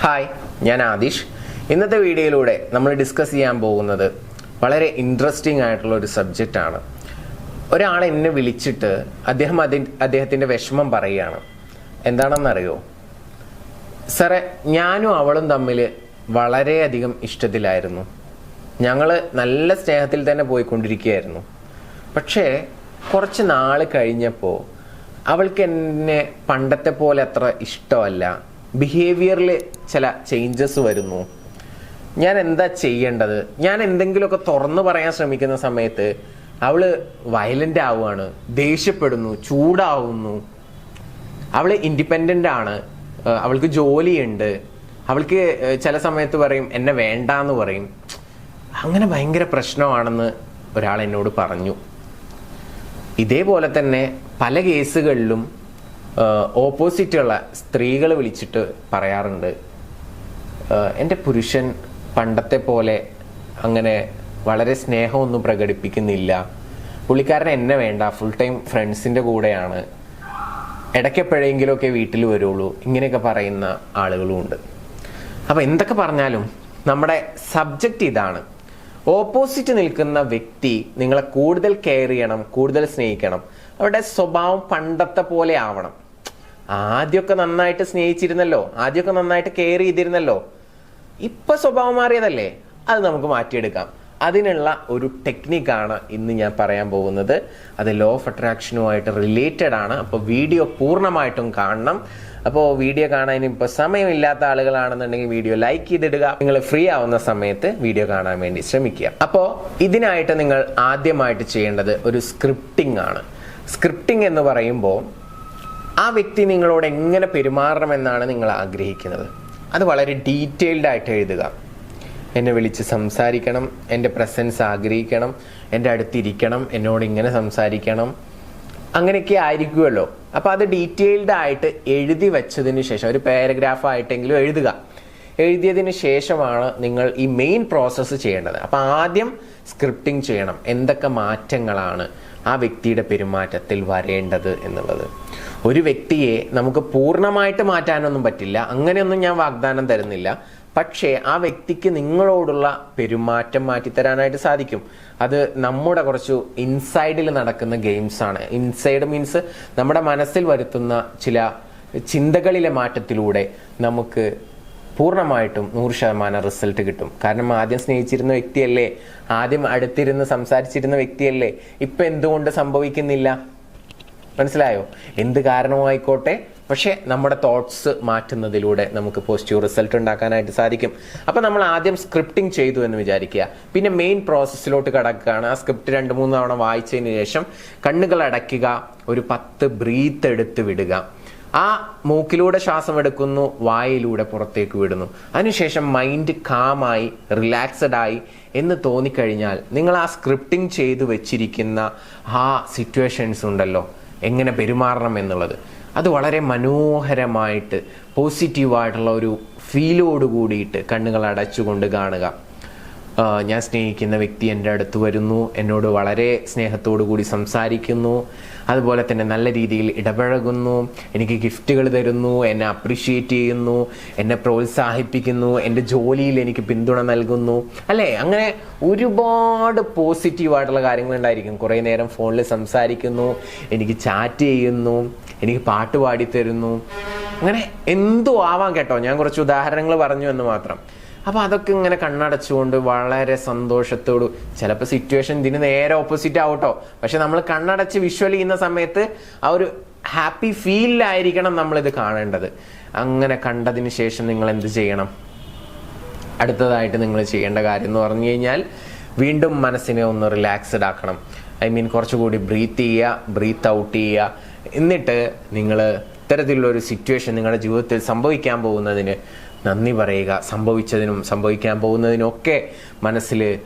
Hi, ഞാൻ ആദിഷ്. ഇന്നത്തെ വീഡിയോയിലൂടെ നമ്മൾ ഡിസ്കസ് ചെയ്യാൻ പോകുന്നത് വളരെ ഇൻട്രസ്റ്റിംഗ് ആയിട്ടുള്ള ഒരു സബ്ജക്റ്റാണ്. ഒരാൾ എന്നെ വിളിച്ചിട്ട് അദ്ദേഹത്തിൻ്റെ വിഷമം പറയുകയാണ്. എന്താണെന്നറിയോ സാറേ, ഞാനും അവളും തമ്മിൽ വളരെയധികം ഇഷ്ടത്തിലായിരുന്നു. ഞങ്ങൾ നല്ല സ്നേഹത്തിൽ തന്നെ പോയിക്കൊണ്ടിരിക്കുകയായിരുന്നു. പക്ഷേ കുറച്ച് നാൾ കഴിഞ്ഞപ്പോൾ അവൾക്ക് എന്നെ പണ്ടത്തെ പോലെ അത്ര ഇഷ്ടമല്ല. ബിഹേവിയറിൽ ചില ചേഞ്ചസ് വരുന്നു. ഞാൻ എന്താ ചെയ്യേണ്ടത്? ഞാൻ എന്തെങ്കിലുമൊക്കെ തുറന്നു പറയാൻ ശ്രമിക്കുന്ന സമയത്ത് അവള് വയലന്റ് ആവുകയാണ്, ദേഷ്യപ്പെടുന്നു, ചൂടാവുന്നു. അവള് ഇൻഡിപെൻഡൻ്റ് ആണ്, അവൾക്ക് ജോലിയുണ്ട്. അവൾക്ക് ചില സമയത്ത് പറയും എന്നെ വേണ്ടാന്ന് പറയും. അങ്ങനെ ഭയങ്കര പ്രശ്നമാണെന്ന് ഒരാൾ എന്നോട് പറഞ്ഞു. ഇതേപോലെ തന്നെ പല കേസുകളിലും ഓപ്പോസിറ്റുള്ള സ്ത്രീകൾ വിളിച്ചിട്ട് പറയാറുണ്ട്, എൻ്റെ പുരുഷൻ പണ്ടത്തെ പോലെ അങ്ങനെ വളരെ സ്നേഹമൊന്നും പ്രകടിപ്പിക്കുന്നില്ല, പുള്ളിക്കാരൻ എന്നെ വേണ്ട, ഫുൾ ടൈം ഫ്രണ്ട്സിൻ്റെ കൂടെയാണ്, ഇടയ്ക്കെപ്പോഴെങ്കിലുമൊക്കെ വീട്ടിൽ വരുള്ളൂ, ഇങ്ങനെയൊക്കെ പറയുന്ന ആളുകളും ഉണ്ട്. അപ്പോൾ എന്തൊക്കെ പറഞ്ഞാലും നമ്മുടെ സബ്ജക്റ്റ് ഇതാണ്. ഓപ്പോസിറ്റ് നിൽക്കുന്ന വ്യക്തി നിങ്ങളെ കൂടുതൽ കെയർ ചെയ്യണം, കൂടുതൽ സ്നേഹിക്കണം. അവരുടെ സ്വഭാവം പണ്ടത്തെ പോലെ ആവണം. ആദ്യമൊക്കെ നന്നായിട്ട് സ്നേഹിച്ചിരുന്നല്ലോ, ആദ്യമൊക്കെ നന്നായിട്ട് കെയർ ചെയ്തിരുന്നല്ലോ, ഇപ്പൊ സ്വഭാവം മാറിയതല്ലേ, അത് നമുക്ക് മാറ്റിയെടുക്കാം. അതിനുള്ള ഒരു ടെക്നിക്കാണ് ഇന്ന് ഞാൻ പറയാൻ പോകുന്നത്. അത് ലോ ഓഫ് അട്രാക്ഷനുമായിട്ട് റിലേറ്റഡ് ആണ്. അപ്പോൾ വീഡിയോ പൂർണ്ണമായിട്ടും കാണണം. അപ്പോൾ വീഡിയോ കാണാൻ ഇപ്പോൾ സമയമില്ലാത്ത ആളുകളാണെന്നുണ്ടെങ്കിൽ വീഡിയോ ലൈക്ക് ചെയ്തിടുക. നിങ്ങൾ ഫ്രീ ആവുന്ന സമയത്ത് വീഡിയോ കാണാൻ വേണ്ടി ശ്രമിക്കുക. അപ്പോൾ ഇതിനായിട്ട് നിങ്ങൾ ആദ്യമായിട്ട് ചെയ്യേണ്ടത് ഒരു സ്ക്രിപ്റ്റിംഗ് ആണ്. സ്ക്രിപ്റ്റിംഗ് എന്ന് പറയുമ്പോൾ ആ വ്യക്തി നിങ്ങളോട് എങ്ങനെ പെരുമാറണമെന്നാണ് നിങ്ങൾ ആഗ്രഹിക്കുന്നത്. അത് വളരെ ഡീറ്റെയിൽഡ് ആയിട്ട് എഴുതുക. എന്നെ വിളിച്ച് സംസാരിക്കണം, എൻ്റെ പ്രസൻസ് ആഗ്രഹിക്കണം, എൻ്റെ അടുത്തിരിക്കണം, എന്നോട് ഇങ്ങനെ സംസാരിക്കണം, അങ്ങനെയൊക്കെ ആയിരിക്കുമല്ലോ. അപ്പോൾ അത് ഡീറ്റെയിൽഡ് ആയിട്ട് എഴുതി വെച്ചതിന് ശേഷം ഒരു പാരഗ്രാഫ് ആയിട്ടെങ്കിലും എഴുതുക. എഴുതിയതിന് ശേഷമാണ് നിങ്ങൾ ഈ മെയിൻ പ്രോസസ്സ് ചെയ്യേണ്ടത്. അപ്പോൾ ആദ്യം സ്ക്രിപ്റ്റിംഗ് ചെയ്യണം. എന്തൊക്കെ മാറ്റങ്ങളാണ് ആ വ്യക്തിയുടെ പെരുമാറ്റത്തിൽ വരേണ്ടത് എന്നുള്ളത്. ഒരു വ്യക്തിയെ നമുക്ക് പൂർണ്ണമായിട്ട് മാറ്റാനൊന്നും പറ്റില്ല, അങ്ങനെയൊന്നും ഞാൻ വാഗ്ദാനം തരുന്നില്ല. പക്ഷേ ആ വ്യക്തിക്ക് നിങ്ങളോടുള്ള പെരുമാറ്റം മാറ്റിത്തരാനായിട്ട് സാധിക്കും. അത് നമ്മുടെ കുറച്ചു ഇൻസൈഡിൽ നടക്കുന്ന ഗെയിംസ് ആണ്. ഇൻസൈഡ് മീൻസ് നമ്മുടെ മനസ്സിൽ വരുത്തുന്ന ചില ചിന്തകളിലെ മാറ്റത്തിലൂടെ നമുക്ക് പൂർണ്ണമായിട്ടും 100% റിസൾട്ട് കിട്ടും. കാരണം ആദ്യം സ്നേഹിച്ചിരുന്ന വ്യക്തിയല്ലേ, ആദ്യം അടുത്തിരുന്ന് സംസാരിച്ചിരുന്ന വ്യക്തിയല്ലേ, ഇപ്പം എന്തുകൊണ്ട് സംഭവിക്കുന്നില്ല? മനസ്സിലായോ? എന്ത് കാരണമായിക്കോട്ടെ, പക്ഷെ നമ്മുടെ തോട്ട്സ് മാറ്റുന്നതിലൂടെ നമുക്ക് പോസിറ്റീവ് റിസൾട്ട് ഉണ്ടാക്കാനായിട്ട് സാധിക്കും. അപ്പം നമ്മൾ ആദ്യം സ്ക്രിപ്റ്റിംഗ് ചെയ്തു എന്ന് വിചാരിക്കുക. പിന്നെ മെയിൻ പ്രോസസ്സിലോട്ട് കടക്കുകയാണ്. ആ സ്ക്രിപ്റ്റ് 2-3 തവണ വായിച്ചതിന് ശേഷം കണ്ണുകൾ അടയ്ക്കുക, ഒരു 10 ബ്രീത്ത് എടുത്ത് വിടുക. ആ മൂക്കിലൂടെ ശ്വാസം എടുക്കുന്നു, വായിലൂടെ പുറത്തേക്ക് വിടുന്നു. അതിനുശേഷം മൈൻഡ് കാമായി റിലാക്സ്ഡ് ആയി എന്ന് തോന്നിക്കഴിഞ്ഞാൽ നിങ്ങൾ ആ സ്ക്രിപ്റ്റിംഗ് ചെയ്തു വെച്ചിരിക്കുന്ന ആ സിറ്റുവേഷൻസ് ഉണ്ടല്ലോ, എങ്ങനെ പെരുമാറണം എന്നുള്ളത്, അത് വളരെ മനോഹരമായിട്ട് പോസിറ്റീവായിട്ടുള്ള ഒരു ഫീലോട് കൂടിയിട്ട് കണ്ണുകൾ അടച്ചുകൊണ്ട് കാണുക. ഞാൻ സ്നേഹിക്കുന്ന വ്യക്തി എൻ്റെ അടുത്ത് വരുന്നു, എന്നോട് വളരെ സ്നേഹത്തോടു കൂടി സംസാരിക്കുന്നു, അതുപോലെ തന്നെ നല്ല രീതിയിൽ ഇടപഴകുന്നു, എനിക്ക് ഗിഫ്റ്റുകൾ തരുന്നു, എന്നെ അപ്രിഷ്യേറ്റ് ചെയ്യുന്നു, എന്നെ പ്രോത്സാഹിപ്പിക്കുന്നു, എൻ്റെ ജോലിയിൽ എനിക്ക് പിന്തുണ നൽകുന്നു, അല്ലേ? അങ്ങനെ ഒരുപാട് പോസിറ്റീവായിട്ടുള്ള കാര്യങ്ങൾ ഉണ്ടായിരിക്കും. കുറേ നേരം ഫോണിൽ സംസാരിക്കുന്നു, എനിക്ക് ചാറ്റ് ചെയ്യുന്നു, എനിക്ക് പാട്ട് പാടിത്തരുന്നു, അങ്ങനെ എന്തോ ആവാം കേട്ടോ. ഞാൻ കുറച്ച് ഉദാഹരണങ്ങൾ പറഞ്ഞു എന്ന് മാത്രം. അപ്പോൾ അതൊക്കെ ഇങ്ങനെ കണ്ണടച്ചുകൊണ്ട് വളരെ സന്തോഷത്തോട്, ചിലപ്പോൾ സിറ്റുവേഷൻ ഇതിന് നേരെ ഓപ്പോസിറ്റ് ആവട്ടോ, പക്ഷെ നമ്മൾ കണ്ണടച്ച് വിഷ്വൽ ചെയ്യുന്ന സമയത്ത് ആ ഒരു ഹാപ്പി ഫീലിലായിരിക്കണം നമ്മളിത് കാണേണ്ടത്. അങ്ങനെ കണ്ടതിന് ശേഷം നിങ്ങൾ എന്ത് ചെയ്യണം? അടുത്തതായിട്ട് നിങ്ങൾ ചെയ്യേണ്ട കാര്യം എന്ന് പറഞ്ഞു കഴിഞ്ഞാൽ വീണ്ടും മനസ്സിനെ ഒന്ന് റിലാക്സ്ഡ് ആക്കണം. കുറച്ചുകൂടി ബ്രീത്ത് ചെയ്യുക, ബ്രീത്ത് ഔട്ട് ചെയ്യുക. എന്നിട്ട് നിങ്ങൾ ഇത്തരത്തിലുള്ള ഒരു സിറ്റുവേഷൻ നിങ്ങളുടെ ജീവിതത്തിൽ സംഭവിക്കാൻ പോകുന്നതിന് നന്ദി പറയുക. സംഭവിച്ചതിനും സംഭവിക്കാൻ പോകുന്നതിനൊക്കെ മനസ്സിൽ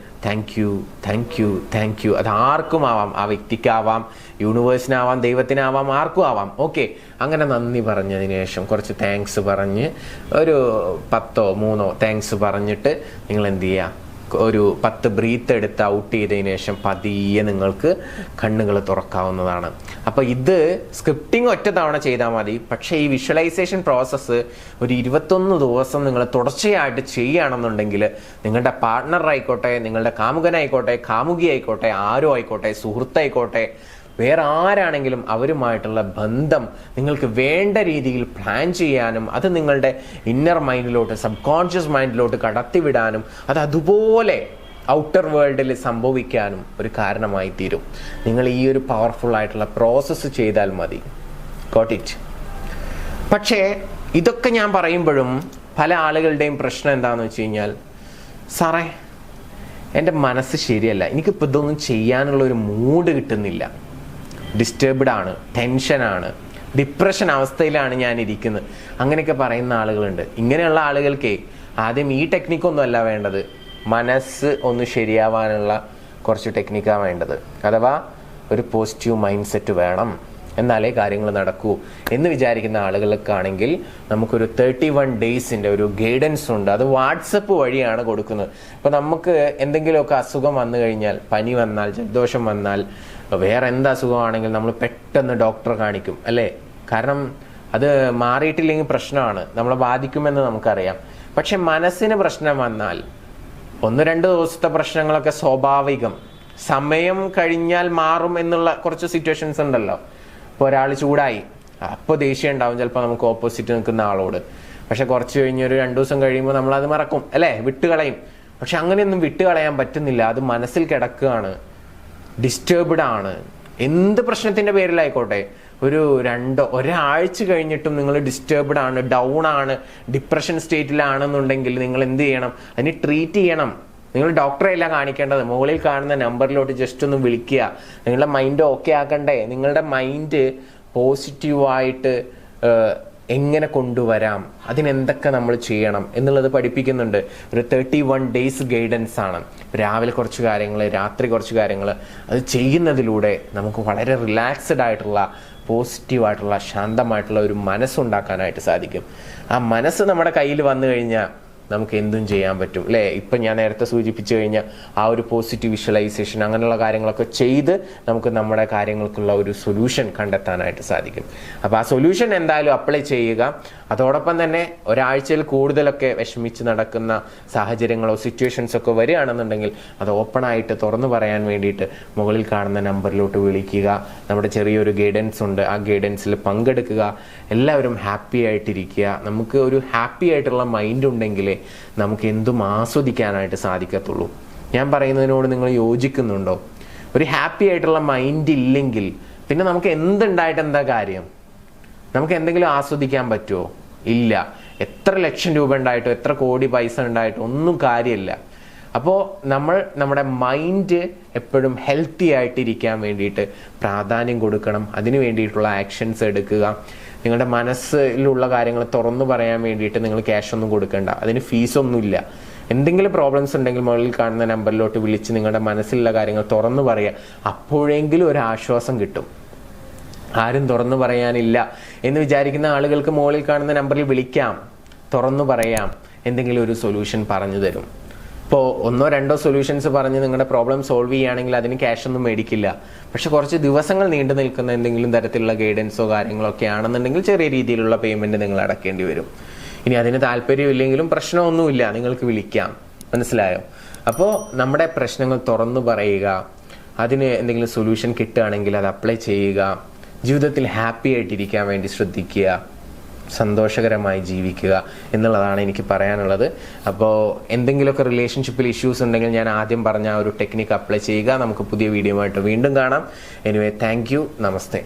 thank you, thank you, thank you. അത് ആർക്കും ആവാം, ആ വ്യക്തിക്കാവാം, യൂണിവേഴ്സിനാവാം, ദൈവത്തിനാവാം, ആർക്കും ആവാം. ഓക്കെ, അങ്ങനെ നന്ദി പറഞ്ഞതിന് ശേഷം കുറച്ച് താങ്ക്സ് പറഞ്ഞ് ഒരു 10-3 താങ്ക്സ് പറഞ്ഞിട്ട് നിങ്ങൾ എന്ത് ചെയ്യുക? ഒരു 10 ബ്രീത്ത് എടുത്ത് ഔട്ട് ചെയ്തതിന് ശേഷം പതിയെ നിങ്ങൾക്ക് കണ്ണുകൾ തുറക്കാവുന്നതാണ്. അപ്പോൾ ഇത് സ്ക്രിപ്റ്റിംഗ് ഒറ്റ തവണ ചെയ്താൽ മതി. പക്ഷേ ഈ വിഷ്വലൈസേഷൻ പ്രോസസ്സ് ഒരു 21 ദിവസം നിങ്ങൾ തുടർച്ചയായിട്ട് ചെയ്യുകയാണെന്നുണ്ടെങ്കിൽ നിങ്ങളുടെ പാർട്ട്ണർ ആയിക്കോട്ടെ, നിങ്ങളുടെ കാമുകനായിക്കോട്ടെ, കാമുകി ആയിക്കോട്ടെ, ആരോ ആയിക്കോട്ടെ, സുഹൃത്തായിക്കോട്ടെ, വേറെ ആരാണെങ്കിലും അവരുമായിട്ടുള്ള ബന്ധം നിങ്ങൾക്ക് വേണ്ട രീതിയിൽ പ്ലാൻ ചെയ്യാനും അത് നിങ്ങളുടെ ഇന്നർ മൈൻഡിലോട്ട്, സബ് കോൺഷ്യസ് മൈൻഡിലോട്ട് കടത്തിവിടാനും അത് അതുപോലെ ഔട്ടർ വേൾഡിൽ സംഭവിക്കാനും ഒരു കാരണമായി തീരും. നിങ്ങൾ ഈ ഒരു പവർഫുൾ ആയിട്ടുള്ള പ്രോസസ്സ് ചെയ്താൽ മതി. Got it? പക്ഷേ ഇതൊക്കെ ഞാൻ പറയുമ്പോഴും പല ആളുകളുടെയും പ്രശ്നം എന്താണെന്ന് വെച്ച് കഴിഞ്ഞാൽ, സാറേ എൻ്റെ മനസ്സ് ശരിയല്ല, എനിക്കിപ്പോൾ ഇതൊന്നും ചെയ്യാനുള്ള ഒരു മൂഡ് കിട്ടുന്നില്ല, ഡിസ്റ്റർബ്ഡ് ആണ്, ടെൻഷനാണ്, ഡിപ്രഷൻ അവസ്ഥയിലാണ് ഞാൻ ഇരിക്കുന്നത്, അങ്ങനെയൊക്കെ പറയുന്ന ആളുകളുണ്ട്. ഇങ്ങനെയുള്ള ആളുകൾക്ക് ആദ്യം ഈ ടെക്നിക്കൊന്നും അല്ല വേണ്ടത്, മനസ്സ് ഒന്ന് ശരിയാവാനുള്ള കുറച്ച് ടെക്നിക്കാണ് വേണ്ടത്. അഥവാ ഒരു പോസിറ്റീവ് മൈൻഡ് സെറ്റ് വേണം, എന്നാലേ കാര്യങ്ങൾ നടക്കൂ എന്ന് വിചാരിക്കുന്ന ആളുകൾക്കാണെങ്കിൽ നമുക്കൊരു 31 ഡേയ്സിൻ്റെ ഒരു ഗൈഡൻസ് ഉണ്ട്. അത് വാട്സപ്പ് വഴിയാണ് കൊടുക്കുന്നത്. ഇപ്പോൾ നമുക്ക് എന്തെങ്കിലുമൊക്കെ അസുഖം വന്നു കഴിഞ്ഞാൽ, പനി വന്നാൽ, ജലദോഷം വന്നാൽ, വേറെ എന്ത് അസുഖമാണെങ്കിലും നമ്മൾ പെട്ടെന്ന് ഡോക്ടറെ കാണിക്കും അല്ലേ? കാരണം അത് മാറിയിട്ടില്ലെങ്കിൽ പ്രശ്നമാണ്, നമ്മളെ ബാധിക്കുമെന്ന് നമുക്കറിയാം. പക്ഷെ മനസ്സിന് പ്രശ്നം വന്നാൽ 1-2 ദിവസത്തെ പ്രശ്നങ്ങളൊക്കെ സ്വാഭാവികം, സമയം കഴിഞ്ഞാൽ മാറും എന്നുള്ള കുറച്ച് സിറ്റുവേഷൻസ് ഉണ്ടല്ലോ. ഇപ്പോൾ ഒരാൾ ചൂടായി, അപ്പോൾ ദേഷ്യം ഉണ്ടാവും ചിലപ്പോൾ നമുക്ക് ഓപ്പോസിറ്റ് നിൽക്കുന്ന ആളോട്. പക്ഷെ കുറച്ച് കഴിഞ്ഞ് ഒരു 2 ദിവസം കഴിയുമ്പോൾ നമ്മളത് മറക്കും അല്ലേ, വിട്ടുകളയും. പക്ഷെ അങ്ങനെയൊന്നും വിട്ടുകളയാൻ പറ്റുന്നില്ല, അത് മനസ്സിൽ കിടക്കുകയാണ്, ഡിസ്റ്റർബ്ഡ് ആണ്. എന്ത് പ്രശ്നത്തിൻ്റെ പേരിലായിക്കോട്ടെ, ഒരാഴ്ച കഴിഞ്ഞിട്ടും നിങ്ങൾ ഡിസ്റ്റർബ്ഡ് ആണ്, ഡൗൺ ആണ്, ഡിപ്രഷൻ സ്റ്റേറ്റിലാണെന്നുണ്ടെങ്കിൽ നിങ്ങൾ എന്ത് ചെയ്യണം? അതിന് ട്രീറ്റ് ചെയ്യണം. നിങ്ങൾ ഡോക്ടറെ അല്ല കാണിക്കേണ്ടത്, മുകളിൽ കാണുന്ന നമ്പറിലോട്ട് ജസ്റ്റ് ഒന്ന് വിളിക്കുക. നിങ്ങളുടെ മൈൻഡ് ഓക്കെ ആക്കണ്ടേ? നിങ്ങളുടെ മൈൻഡ് പോസിറ്റീവായിട്ട് എങ്ങനെ കൊണ്ടുവരാം, അതിനെന്തൊക്കെ നമ്മൾ ചെയ്യണം എന്നുള്ളത് പഠിപ്പിക്കുന്നുണ്ട്. ഒരു 31 ഡേയ്സ് ഗൈഡൻസ് ആണ്. രാവിലെ കുറച്ച് കാര്യങ്ങൾ, രാത്രി കുറച്ച് കാര്യങ്ങൾ, അത് ചെയ്യുന്നതിലൂടെ നമുക്ക് വളരെ റിലാക്സ്ഡ് ആയിട്ടുള്ള, പോസിറ്റീവായിട്ടുള്ള, ശാന്തമായിട്ടുള്ള ഒരു മനസ്സുണ്ടാക്കാനായിട്ട് സാധിക്കും. ആ മനസ്സ് നമ്മുടെ കയ്യിൽ വന്നു കഴിഞ്ഞാൽ നമുക്ക് എന്തും ചെയ്യാൻ പറ്റും അല്ലേ? ഇപ്പം ഞാൻ നേരത്തെ സൂചിപ്പിച്ചു കഴിഞ്ഞാൽ ആ ഒരു പോസിറ്റീവ് വിഷ്വലൈസേഷൻ അങ്ങനെയുള്ള കാര്യങ്ങളൊക്കെ ചെയ്ത് നമുക്ക് നമ്മുടെ കാര്യങ്ങൾക്കുള്ള ഒരു സൊല്യൂഷൻ കണ്ടെത്താനായിട്ട് സാധിക്കും. അപ്പോൾ ആ സൊല്യൂഷൻ എന്തായാലും അപ്ലൈ ചെയ്യുക. അതോടൊപ്പം തന്നെ ഒരാഴ്ചയിൽ കൂടുതലൊക്കെ വിഷമിച്ച് നടക്കുന്ന സാഹചര്യങ്ങളോ സിറ്റുവേഷൻസൊക്കെ വരികയാണെന്നുണ്ടെങ്കിൽ അത് ഓപ്പണായിട്ട് തുറന്നു പറയാൻ വേണ്ടിയിട്ട് മുകളിൽ കാണുന്ന നമ്പറിലോട്ട് വിളിക്കുക. നമ്മുടെ ചെറിയൊരു ഗൈഡൻസ് ഉണ്ട്, ആ ഗൈഡൻസിൽ പങ്കെടുക്കുക. എല്ലാവരും ഹാപ്പി ആയിട്ടിരിക്കുക. നമുക്ക് ഒരു ഹാപ്പി ആയിട്ടുള്ള മൈൻഡ് ഉണ്ടെങ്കിലേ നമുക്ക് എന്തും ആസ്വദിക്കാനായിട്ട് സാധിക്കത്തുള്ളൂ. ഞാൻ പറയുന്നതിനോട് നിങ്ങൾ യോജിക്കുന്നുണ്ടോ? ഒരു ഹാപ്പി ആയിട്ടുള്ള മൈൻഡ് ഇല്ലെങ്കിൽ പിന്നെ നമുക്ക് എന്തുണ്ടായിട്ട് എന്താ കാര്യം? നമുക്ക് എന്തെങ്കിലും ആസ്വദിക്കാൻ പറ്റുമോ? ഇല്ല. എത്ര ലക്ഷം രൂപ ഉണ്ടായിട്ടോ, എത്ര കോടി പൈസ ഉണ്ടായിട്ടോ ഒന്നും കാര്യമില്ല. അപ്പോൾ നമ്മുടെ മൈൻഡ് എപ്പോഴും ഹെൽത്തി ആയിട്ടിരിക്കാൻ വേണ്ടിയിട്ട് പ്രാധാന്യം കൊടുക്കണം. അതിന് വേണ്ടിയിട്ടുള്ള ആക്ഷൻസ് എടുക്കുക. നിങ്ങളുടെ മനസ്സിലുള്ള കാര്യങ്ങൾ തുറന്നു പറയാൻ വേണ്ടിയിട്ട് നിങ്ങൾ ക്യാഷ് ഒന്നും കൊടുക്കണ്ട, അതിന് ഫീസൊന്നുമില്ല. എന്തെങ്കിലും പ്രോബ്ലംസ് ഉണ്ടെങ്കിൽ മുകളിൽ കാണുന്ന നമ്പറിലോട്ട് വിളിച്ച് നിങ്ങളുടെ മനസ്സിലുള്ള കാര്യങ്ങൾ തുറന്നു പറയുക. അപ്പോഴെങ്കിലും ഒരു ആശ്വാസം കിട്ടും. ആരും തുറന്നു പറയാനില്ല എന്ന് വിചാരിക്കുന്ന ആളുകൾക്ക് മുകളിൽ കാണുന്ന നമ്പറിൽ വിളിക്കാം, തുറന്നു പറയാം, എന്തെങ്കിലും ഒരു സൊല്യൂഷൻ പറഞ്ഞു തരും. ഇപ്പോൾ 1-2 സൊല്യൂഷൻസ് പറഞ്ഞ് നിങ്ങളുടെ പ്രോബ്ലം സോൾവ് ചെയ്യുകയാണെങ്കിൽ അതിന് ക്യാഷ് ഒന്നും മേടിക്കില്ല. പക്ഷെ കുറച്ച് ദിവസങ്ങൾ നീണ്ടു നിൽക്കുന്ന എന്തെങ്കിലും തരത്തിലുള്ള ഗൈഡൻസോ കാര്യങ്ങളോ ഒക്കെ ആണെന്നുണ്ടെങ്കിൽ ചെറിയ രീതിയിലുള്ള പേയ്മെന്റ് നിങ്ങൾ അടക്കേണ്ടി വരും. ഇനി അതിന് താല്പര്യമില്ലെങ്കിലും പ്രശ്നമൊന്നുമില്ല, നിങ്ങൾക്ക് വിളിക്കാം. മനസ്സിലായോ? അപ്പോൾ നമ്മുടെ പ്രശ്നങ്ങൾ തുറന്നു പറയുക, അതിന് എന്തെങ്കിലും സൊല്യൂഷൻ കിട്ടുകയാണെങ്കിൽ അത് അപ്ലൈ ചെയ്യുക. ജീവിതത്തിൽ ഹാപ്പി ആയിട്ടിരിക്കാൻ വേണ്ടി ശ്രദ്ധിക്കുക, സന്തോഷകരമായി ജീവിക്കുക എന്നുള്ളതാണ് എനിക്ക് പറയാനുള്ളത്. അപ്പോൾ എന്തെങ്കിലുമൊക്കെ റിലേഷൻഷിപ്പിൽ ഇഷ്യൂസ് ഉണ്ടെങ്കിൽ ഞാൻ ആദ്യം പറഞ്ഞ ആ ഒരു ടെക്നിക്ക് അപ്ലൈ ചെയ്യുക. നമുക്ക് പുതിയ വീഡിയോ ആയിട്ട് വീണ്ടും കാണാം. Anyway, thank you. നമസ്തേ.